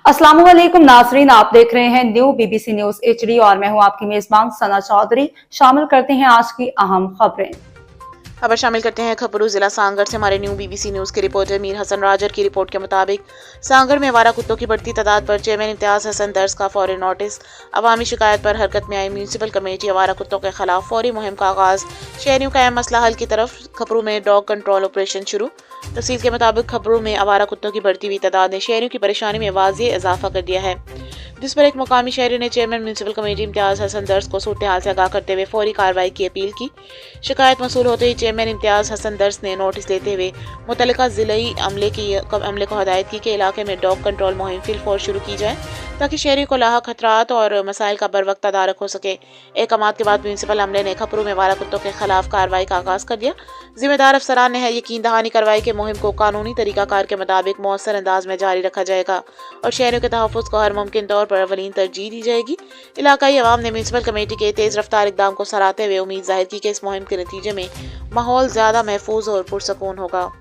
अस्सलाम वालेकुम नाजरीन, आप देख रहे हैं न्यू बीबीसी न्यूज HD और मैं हूं आपकी मेजबान सना चौधरी। शामिल करते हैं आज की अहम खबरें। खबर शामिल करते हैं खबरों जिला सांगड़ से हमारे न्यू बीबीसी न्यूज के रिपोर्टर मीर हसन राजर की रिपोर्ट के मुताबिक सांगड़ में आवारा कुत्तों की बढ़ती तादाद पर चेयरमैन इम्तियाज हसन दर्ज का फौरी नोटिस। अवामी शिकायत पर हरकत में आई म्यूनसिपल कमेटी आवारा कुत्तों के खिलाफ फौरी मुहिम का आगाज। शहरियों का अहम मसला हल की तरफ। खबरों में डॉग कंट्रोल ऑपरेशन शुरू। तफसील के मुताबिक खबरों में आवारा कुत्तों की बढ़ती हुई तादाद ने शहरियों की परेशानी में वाज़ेह इजाफा कर दिया है, जिस पर एक मुकामी शहरी ने chairman municipal committee Imtiaz Hasan दर्ज को सूरत हाल से आगाह करते हुए फौरी कार्रवाई की अपील की। शिकायत मसूल होते ही चेयरमैन इम्तियाज हसन दर्ज ने नोटिस देते हुए मुतल्लिका जिलाई अमले को हदायत की कि इलाके में डॉग कंट्रोल मुहिम फिलफौर शुरू की जाए ताकि शहरियों को लाहक खतरात और मसाइल का बर वक्त तदारक हो सके। अहकामात के बाद म्यूनसिपल अमले ने खपरों में आवारा कुत्तों के खिलाफ कार्रवाई का आगाज कर दिया। जिम्मेदार अफसरान ने यकीन दहानी करवाई कि मुहिम को कानूनी तरीकाकार के मुताबिक मौसर अंदाज में जारी रखा जाएगा और शहरियों के तहफ़्फ़ुज़ को हर मुमकिन तौर पर अवलीन तरजीह दी जाएगी। इलाकाई अवाम ने म्यूनसिपल कमेटी के तेज़ रफ्तार इक़दाम को सराहते हुए उम्मीद जाहिर की कि इस मुहिम के नतीजे में माहौल ज़्यादा महफूज और पुरसकून होगा।